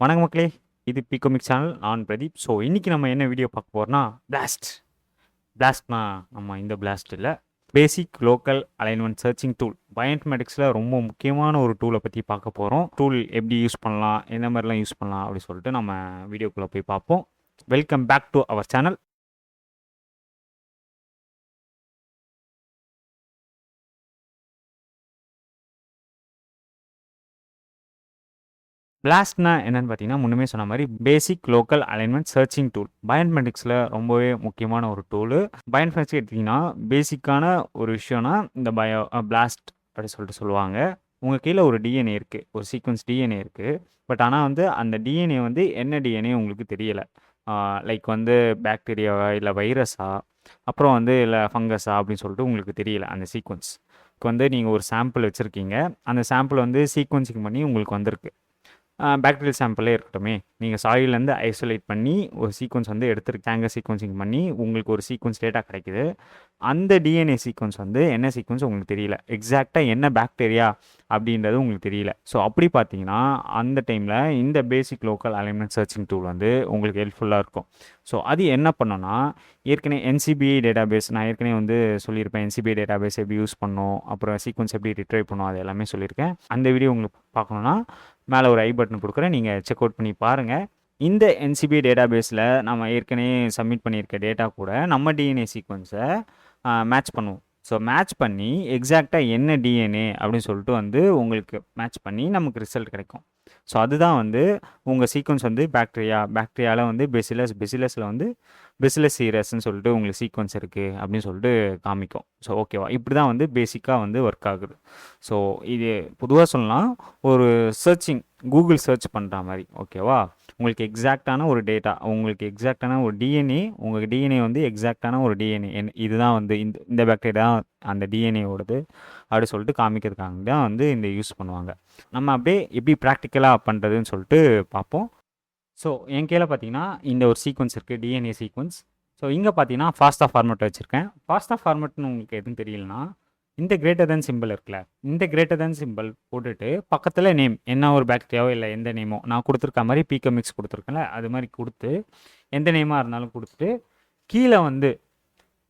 வணக்கம் மக்களே, இது பிகோமிக் சேனல். நான் பிரதீப். ஸோ இன்றைக்கி நம்ம என்ன வீடியோ பார்க்க போகிறோம்னா பிளாஸ்ட்னா நம்ம இந்த பிளாஸ்ட் இல்லை, பேசிக் லோக்கல் அலைன்மெண்ட் சர்ச்சிங் டூல். பயோஇன்ஃபர்மேட்டிக்ஸில் ரொம்ப முக்கியமான ஒரு டூலை பற்றி பார்க்க போகிறோம். டூல் எப்படி யூஸ் பண்ணலாம், எந்த மாதிரிலாம் யூஸ் பண்ணலாம் அப்படின்னு சொல்லிட்டு நம்ம வீடியோக்குள்ளே போய் பார்ப்போம். Welcome back to our channel. பிளாஸ்ட்னா என்னென்னு பார்த்தீங்கன்னா, முன்னுமே சொன்ன மாதிரி basic local alignment searching tool. பயோஇன்ஃபர்மேட்டிக்ஸில் ரொம்பவே முக்கியமான ஒரு டூலு. பயோஇன்ஃபர்மேட்டிக்ஸ் எடுத்திங்கன்னா பேசிக்கான ஒரு விஷயம்னா இந்த பிளாஸ்ட் அப்படி சொல்லிட்டு சொல்லுவாங்க. உங்கள் கீழே ஒரு டிஎன்ஏ இருக்குது, ஒரு சீக்வன்ஸ் டிஎன்ஏ இருக்குது. பட் ஆனால் வந்து அந்த டிஎன்ஏ வந்து என்ன டிஎன்ஏ உங்களுக்கு தெரியலை. லைக் வந்து பாக்டீரியாவா இல்லை வைரஸா, அப்புறம் வந்து இல்லை ஃபங்கஸா அப்படின்னு சொல்லிட்டு உங்களுக்கு தெரியல அந்த சீக்வன்ஸ். வந்து நீங்கள் ஒரு சாம்பிள் வச்சுருக்கீங்க, அந்த சாம்பிள் வந்து சீக்வன்சிங் பண்ணி உங்களுக்கு வந்திருக்கு. பாக்டீரியல் சாம்பிளே இருக்கட்டுமே, நீங்கள் சாயிலேருந்து ஐசோலேட் பண்ணி ஒரு சீக்வன்ஸ் வந்து எடுத்துருக்காங்க, சீக்வன்சிங் பண்ணி உங்களுக்கு ஒரு சீக்வன்ஸ் டேட்டா கிடைக்குது. அந்த டிஎன்ஏ சீக்வன்ஸ் வந்து என்ன சீக்வன்ஸ் உங்களுக்கு தெரியல, எக்ஸாக்டாக என்ன பாக்டீரியா அப்படின்றது உங்களுக்கு தெரியல. ஸோ அப்படி பார்த்தீங்கன்னா அந்த டைமில் இந்த பேசிக் லோக்கல் அலைன்மெண்ட் சர்ச்சிங் டூல் வந்து உங்களுக்கு ஹெல்ப்ஃபுல்லாக இருக்கும். ஸோ அது என்ன பண்ணோன்னா, ஏற்கனவே என்சிபிஐ டேட்டாபேஸ் நான் ஏற்கனவே வந்து சொல்லியிருப்பேன். என்சிபிஐ டேட்டாபேஸ் எப்படி யூஸ் பண்ணணும், அப்புறம் சீக்வன்ஸ் எப்படி ரிட்ரைவ் பண்ணணும், அது எல்லாமே சொல்லியிருக்கேன். அந்த வீடியோ உங்களுக்கு பார்க்கணுன்னா மேலே ஒரு ஐ பட்டன் கொடுக்குறேன், நீங்கள் செக் அவுட் பண்ணி பாருங்கள். இந்த என்சிபிஐ டேட்டாபேஸில் நம்ம ஏற்கனவே சப்மிட் பண்ணியிருக்க டேட்டா கூட நம்ம டிஎன்ஏ சீக்வன்ஸை மேட்ச் பண்ணுவோம். ஸோ மேட்ச் பண்ணி எக்ஸாக்டாக என்ன டிஎன்ஏ அப்படின்னு சொல்லிட்டு வந்து உங்களுக்கு மேட்ச் பண்ணி நமக்கு ரிசல்ட் கிடைக்கும். ஸோ அதுதான் வந்து உங்கள் சீக்வன்ஸ் வந்து பாக்டீரியாவில் வந்து பெசிலஸில் வந்து பெசிலஸ் சீரஸ்ன்னு சொல்லிட்டு உங்களுக்கு சீக்வன்ஸ் இருக்குது அப்படின்னு சொல்லிட்டு காமிக்கும். ஸோ ஓகேவா, இப்படி தான் வந்து பேசிக்காக வந்து ஒர்க் ஆகுது. ஸோ இது பொதுவாக சொல்லலாம் ஒரு சர்ச்சிங், கூகுள் சர்ச் பண்ணுற மாதிரி. ஓகேவா, உங்களுக்கு எக்ஸாக்டான ஒரு டேட்டா, உங்களுக்கு எக்ஸாக்டான ஒரு டிஎன்ஏ, உங்கள் டிஎன்ஏ வந்து எக்ஸாக்டான ஒரு டிஎன்ஏ இதுதான் வந்து இந்த பாக்டீரியா அந்த டிஎன்ஏவோடது அப்படி சொல்லிட்டு காமிக்கிறதுக்காக தான் வந்து இந்த யூஸ் பண்ணுவாங்க. நம்ம அப்படியே எப்படி ப்ராக்டிக்கலாக பண்ணுறதுன்னு சொல்லிட்டு பார்ப்போம். ஸோ என் கீழே பார்த்தீங்கன்னா இந்த ஒரு சீக்வன்ஸ் இருக்குது, டிஎன்ஏ சீக்வன்ஸ். ஸோ இங்கே பார்த்தீங்கன்னா ஃபாஸ்டா ஃபார்மேட் வச்சுருக்கேன். ஃபாஸ்டா ஃபார்மேட்னு உங்களுக்கு எதுவும் தெரியலனா, இந்த கிரேட்டர் தென் சிம்பிள் இருக்குல்ல, இந்த கிரேட்டர் தென் சிம்பிள் போட்டுட்டு பக்கத்தில் நேம், என்ன ஒரு பாக்டீரியாவோ இல்லை எந்த நேமோ நான் கொடுத்துருக்க மாதிரி பிகோமிக்ஸ் கொடுத்துருக்கேன்ல, அது மாதிரி கொடுத்து எந்த நேமாக இருந்தாலும் கொடுத்துட்டு கீழே வந்து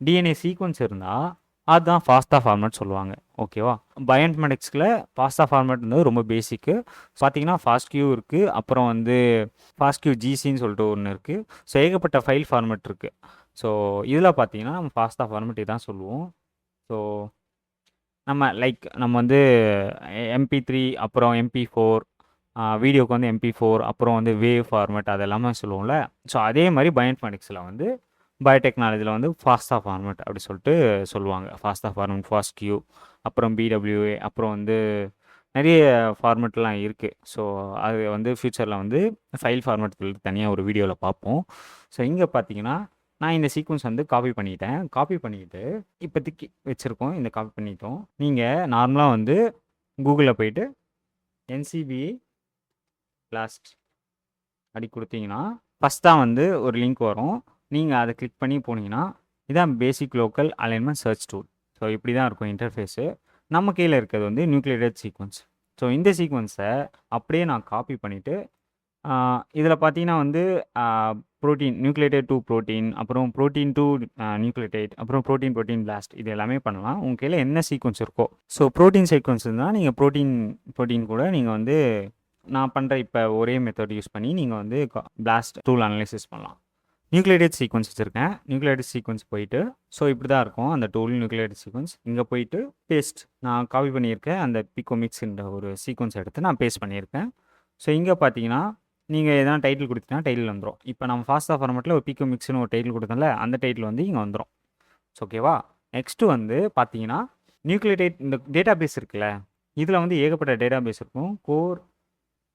டிஎன்ஏ சீக்வன்ஸ் இருந்தால் அதுதான் ஃபாஸ்டா ஃபார்மேட் சொல்லுவாங்க. ஓகேவா, பயோஇன்ஃபர்மேட்டிக்ஸில் ஃபாஸ்டா ஃபார்மேட் வந்து ரொம்ப பேசிக்கு. பார்த்தீங்கன்னா ஃபாஸ்ட்கியூ இருக்குது, அப்புறம் வந்து ஃபாஸ்ட்கியூ ஜிசின்னு சொல்லிட்டு ஒன்று இருக்குது. ஸோ ஏகப்பட்ட ஃபைல் ஃபார்மேட் இருக்குது. ஸோ இதில் பார்த்தீங்கன்னா நம்ம ஃபாஸ்டா ஃபார்மேட் இதான் சொல்லுவோம். ஸோ நம்ம வந்து MP3 அப்புறம் MP4, வீடியோக்கு வந்து MP4, அப்புறம் வந்து வேவ் ஃபார்மேட் அதெல்லாமே சொல்லுவோம்ல. ஸோ அதே மாதிரி பயோஇன்ஃபர்மேட்டிக்ஸில் வந்து பயோடெக்னாலஜியில் வந்து ஃபாஸ்டா ஃபார்மேட் அப்படி சொல்லிட்டு சொல்லுவாங்க. ஃபாஸ்டா ஃபார்மேட், ஃபாஸ்ட்கியூ, அப்புறம் BWA, அப்புறம் வந்து நிறைய ஃபார்மேட்லாம் இருக்குது. ஸோ அது வந்து ஃப்யூச்சரில் வந்து ஃபைல் ஃபார்மேட் தனியாக ஒரு வீடியோவில் பார்ப்போம். ஸோ இங்கே பார்த்தீங்கன்னா நான் இந்த சீக்வன்ஸ் வந்து காப்பி பண்ணிவிட்டு இப்போதைக்கு வச்சுருக்கோம், இந்த காப்பி பண்ணிட்டோம். நீங்கள் நார்மலாக வந்து கூகுளில் போயிட்டு NCBI பிளாஸ்ட் அப்படி கொடுத்தீங்கன்னா ஃபஸ்ட்டாக வந்து ஒரு லிங்க் வரும். நீங்கள் அதை கிளிக் பண்ணி போனீங்கன்னா இதான் basic local alignment search tool. So இப்படி தான் இருக்கும் இன்டர்ஃபேஸு. நம்ம கீழே இருக்கிறது வந்து நியூக்ளியேட்டட் சீக்வன்ஸ். ஸோ இந்த சீக்வன்ஸை அப்படியே நான் காப்பி பண்ணிவிட்டு இதில் பார்த்தீங்கன்னா வந்து ப்ரோட்டீன், நியூக்ளியேட்டட் டு ப்ரோட்டீன், அப்புறம் ப்ரோட்டீன் டு நியூக்ளியேட்டட், அப்புறம் ப்ரோட்டீன் பிளாஸ்ட், இது எல்லாமே பண்ணலாம். உங்கள் கையில் என்ன சீக்வன்ஸ் இருக்கோ. ஸோ ப்ரோட்டீன் சீக்வன்ஸ் இருந்தால் நீங்கள் ப்ரோட்டீன் கூட நீங்கள் வந்து நான் பண்ணுற இப்போ ஒரே மெத்தட் யூஸ் பண்ணி நீங்கள் வந்து பிளாஸ்ட் டூல் அனலைசிஸ் பண்ணலாம். நியூக்ளியேட்டட் சீக்வன்ஸ் வச்சுருக்கேன். நியூக்ளியேட்டட் சீக்வன்ஸ் போயிட்டு ஸோ இப்படி தான் இருக்கும் அந்த டூல். நியூக்ளியேட்டட் சீக்வன்ஸ் இங்கே போயிட்டு பேஸ்ட், நான் காப்பி பண்ணியிருக்கேன் அந்த பிகோமிக்ஸ்ன்ற ஒரு சீக்வன்ஸ் எடுத்து நான் பேஸ்ட் பண்ணியிருக்கேன். ஸோ இங்கே பார்த்தீங்கன்னா நீங்கள் எதனா டைட்டில் கொடுத்தீங்கன்னா டைட்டில் வந்துடும். இப்போ நம்ம ஃபாஸ்டா ஃபார்மேட்டில் ஒரு பிகோமிக்ஸ்னு ஒரு டைட்டில் கொடுத்தோம்ல, அந்த டைட்டில் வந்து இங்கே வந்துடும். ஓகேவா, நெக்ஸ்ட்டு வந்து பார்த்தீங்கன்னா நியூக்ளியேட்டட் இந்த டேட்டா பேஸ் இருக்குல்ல, இதில் வந்து ஏகப்பட்ட டேட்டா பேஸ் இருக்கும். கோர்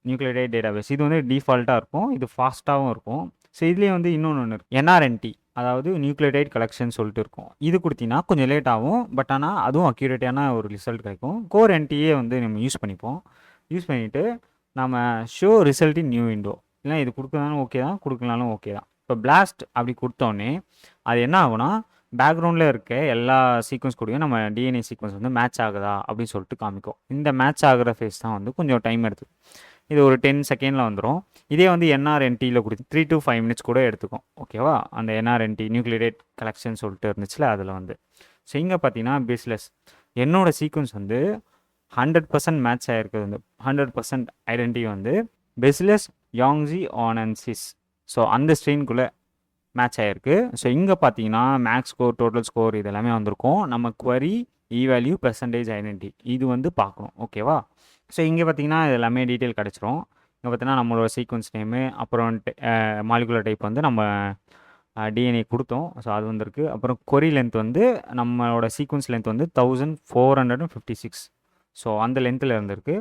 நியூக்ளியேட்டட் டேட்டா பேஸ் இது வந்து டிஃபால்ட்டாக இருக்கும், இது ஃபாஸ்ட்டாகவும் இருக்கும். ஸோ இதுலேயே வந்து இன்னொன்று இருக்குது, NRNT, அதாவது நியூக்ளியோடைட் கலெக்ஷன் சொல்லிட்டு இருக்கும். இது கொடுத்தீங்கன்னா கொஞ்சம் லேட் ஆகும், பட் ஆனால் அதுவும் அக்யூரேட்டான ஒரு ரிசல்ட் கிடைக்கும். கோர் NTயே வந்து நம்ம யூஸ் பண்ணிவிட்டு நம்ம show result in new window, இல்லை இது கொடுக்கறதாலும் ஓகே தான், கொடுக்கலாலும் ஓகே தான். இப்போ பிளாஸ்ட் அப்படி கொடுத்தோடனே அது என்ன ஆகும்னா பேக்ரவுண்டில் இருக்க எல்லா சீக்வன்ஸ் கூடயும் நம்ம டிஎன்ஏ சீக்வன்ஸ் வந்து மேட்ச் ஆகுதா அப்படின்னு சொல்லிட்டு காமிக்கும். இந்த மேட்ச் ஆகிற ஃபேஸ் தான் வந்து கொஞ்சம் டைம் எடுத்து. இது ஒரு 10 செகண்டில் வந்துடும். இதே வந்து என்ஆர்என்டியில் கொடுத்து 3 to 5 மினிட்ஸ் கூட எடுத்துக்கும். ஓகேவா? அந்த என்ஆர்என்டி நியூக்ளியேட் கலெக்ஷன் சொல்லிட்டு இருந்துச்சுல அதில் வந்து. ஸோ இங்கே பார்த்தீங்கன்னா பேஸ்லெஸ் என்னோட சீக்வன்ஸ் வந்து 100% மேட்ச் ஆகிருக்குது. வந்து 100% ஐடென்டி வந்து பெஸ்லெஸ் யாங்ஸி ஆனன்சிஸ். ஸோ அந்த ஸ்ட்ரெயின்குள்ளே மேட்ச் ஆகிருக்கு. ஸோ இங்கே பார்த்தீங்கன்னா மேக்ஸ் ஸ்கோர், டோட்டல் ஸ்கோர் இது எல்லாமே வந்திருக்கும். நம்ம குவரி, இ வேல்யூ, பெர்சன்டேஜ், ஐடென்டி இது வந்து பார்க்கணும். ஓகேவா? ஸோ இங்கே பார்த்தீங்கன்னா இது எல்லாமே டீட்டெயில் கிடச்சிரும். இங்கே பார்த்தீங்கன்னா நம்மளோட சீக்வன்ஸ் நேமு, அப்புறம் மாலிகுலர் டைப் வந்து நம்ம டிஎன்ஏ கொடுத்தோம். ஸோ அது வந்திருக்கு. அப்புறம் கொரி லென்த் வந்து நம்மளோட சீக்வன்ஸ் லென்த் வந்து 1456. ஸோ அந்த லென்த்தில் இருந்திருக்கு.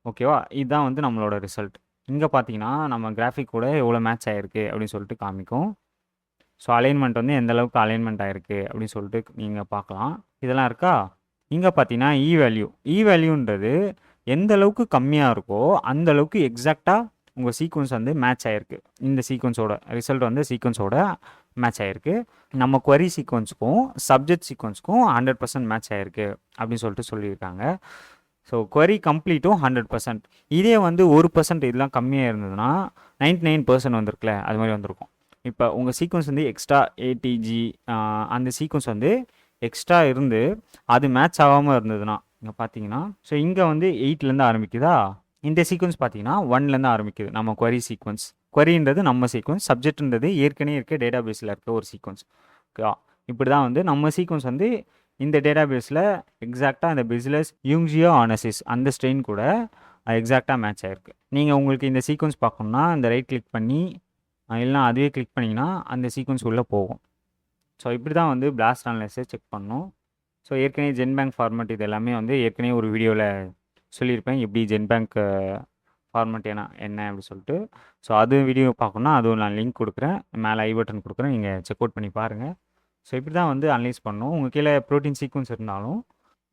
ஓகேவா? இதுதான் வந்து நம்மளோட ரிசல்ட். இங்கே பார்த்தீங்கன்னா நம்ம கிராஃபிக் கூட எவ்வளோ மேட்ச் ஆகிருக்கு அப்படின்னு சொல்லிட்டு காமிக்கும். ஸோ அலைன்மெண்ட் வந்து எந்த அளவுக்கு அலைன்மெண்ட் ஆகிருக்கு அப்படின்னு சொல்லிட்டு நீங்கள் பார்க்கலாம். இதெல்லாம் இருக்கா? இங்கே பார்த்தீங்கன்னா இ வேல்யூன்றது எந்த அளவுக்கு கம்மியாக இருக்கோ அந்த அளவுக்கு எக்ஸாக்டாக உங்கள் சீக்வன்ஸ் வந்து மேட்ச் ஆகிருக்கு. இந்த சீக்வன்ஸோட ரிசல்ட் வந்து சீக்வன்ஸோட மேட்ச் ஆகிருக்கு. நம்ம குவரி சீக்வன்ஸுக்கும் சப்ஜெக்ட் சீக்வன்ஸுக்கும் 100% மேட்ச் ஆகிருக்கு அப்படின்னு சொல்லிட்டு சொல்லியிருக்காங்க. ஸோ குவரி கம்ப்ளீட்டும் 100%. இதே வந்து 1% இதெல்லாம் கம்மியாக இருந்ததுன்னா 99% வந்திருக்குல்ல, அது மாதிரி வந்திருக்கும். இப்போ உங்கள் சீக்வன்ஸ் வந்து எக்ஸ்ட்ரா ஏடிஜி அந்த சீக்வன்ஸ் வந்து எக்ஸ்ட்ரா இருந்து அது மேட்ச் ஆகாமல் இருந்ததுன்னா இங்கே பார்த்தீங்கன்னா, ஸோ இங்கே வந்து 8லேருந்து ஆரம்பிக்குதா, இந்த சீக்வன்ஸ் பார்த்தீங்கன்னா 1லேருந்து ஆரம்பிக்குது. நம்ம குவரி சீக்வன்ஸ், குவரின்றது நம்ம சீக்வன்ஸ், சப்ஜெக்ட்ன்றது ஏற்கனவே இருக்க டேட்டா பேஸில் இருக்க ஒரு சீக்வன்ஸ். ஓகேவா? இப்படி தான் வந்து நம்ம சீக்வன்ஸ் வந்து இந்த டேட்டா பேஸில் எக்ஸாக்டாக அந்த பெஸ்லெஸ் யூங்ஜியோ ஆனசிஸ் அந்த ஸ்ட்ரெயின் கூட எக்ஸாக்டாக மேட்ச் ஆகிருக்கு. நீங்கள் உங்களுக்கு இந்த சீக்வன்ஸ் பார்க்கணுன்னா இந்த ரைட் கிளிக் பண்ணி இல்லைனா அதுவே கிளிக் பண்ணிங்கன்னா அந்த சீக்வன்ஸ் உள்ளே போகும். ஸோ இப்படி தான் வந்து பிளாஸ்ட் அனலைஸை செக் பண்ணணும். ஸோ ஏற்கனவே ஜென்பேங்க் ஃபார்மேட் இது எல்லாமே வந்து ஏற்கனவே ஒரு வீடியோவில் சொல்லியிருப்பேன், எப்படி ஜென்பேங்க் ஃபார்மேட் என்ன அப்படி சொல்லிட்டு. ஸோ அது வீடியோ பார்க்கணுன்னா அதுவும் நான் லிங்க் கொடுக்குறேன், மேலே ஐ பட்டன் கொடுக்குறேன், நீங்கள் செக் அவுட் பண்ணி பாருங்கள். ஸோ இப்படி தான் வந்து அனலைஸ் பண்ணணும். உங்கள் கீழே ப்ரோட்டீன் சீக்வன்ஸ் இருந்தாலும்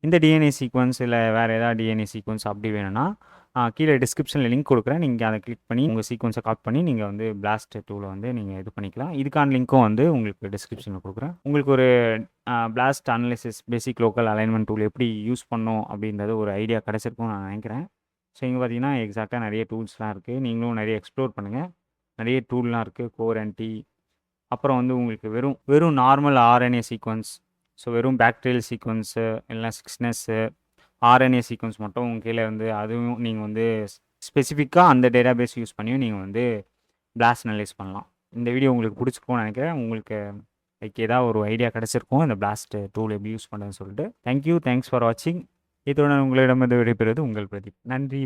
இந்த டிஎன்ஏ சீக்வன்ஸ் இல்லை வேறு ஏதாவது டிஎன்ஏ சீக்வன்ஸ் அப்படி வேணும்னா கீழே டிஸ்கிரிப்ஷனில் லிங்க் கொடுக்குறேன், நீங்கள் அதை கிளிக் பண்ணி உங்கள் சீக்வன்ஸை காப்பி பண்ணி நீங்கள் வந்து பிளாஸ்ட் டூவில் வந்து நீங்கள் இது பண்ணிக்கலாம். இதுக்கான லிங்க்கும் வந்து உங்களுக்கு டிஸ்கிரிப்ஷனில் கொடுக்குறேன். உங்களுக்கு ஒரு பிளாஸ்ட் அனலிசிஸ் பேசிக் லோக்கல் அலைன்மெண்ட் டூல் எப்படி யூஸ் பண்ணணும் அப்படின்றது ஒரு ஐடியா கிடச்சிருக்கும்னு நான் நினைக்கிறேன். ஸோ இங்கே பார்த்தீங்கன்னா எக்ஸாக்டாக நிறைய டூல்ஸ்லாம் இருக்குது. நீங்களும் நிறைய எக்ஸ்ப்ளோர் பண்ணுங்கள். நிறைய டூல்லாம் இருக்குது, கோர் ஆன்டி. அப்புறம் வந்து உங்களுக்கு வெறும் நார்மல் ஆர்என்ஏ சீக்வன்ஸ், ஸோ வெறும் பாக்டீரியல் சீக்வன்ஸு இல்லைனா சிக்ஸ்னஸ்ஸு ஆர்என்ஏ சீக்வன்ஸ் மட்டும் உங்கள் கீழே வந்து அதுவும் நீங்கள் வந்து ஸ்பெசிஃபிக்காக அந்த டேட்டா பேஸ் யூஸ் பண்ணியும் நீங்கள் வந்து பிளாஸ்ட் அனலைஸ் பண்ணலாம். இந்த வீடியோ உங்களுக்கு பிடிச்சிருக்கும்னு நினைக்கிறேன். உங்களுக்கு லைக் ஏதாவது ஒரு ஐடியா கிடச்சிருக்கும் இந்த பிளாஸ்ட் டூல் எப்படி யூஸ் பண்ணுறதுன்னு சொல்லிட்டு. தேங்க்யூ, தேங்க்ஸ் ஃபார் வாட்சிங். இதோட உங்களிடமிருந்து விடைபெறுவது உங்கள் பிரதீப். நன்றி.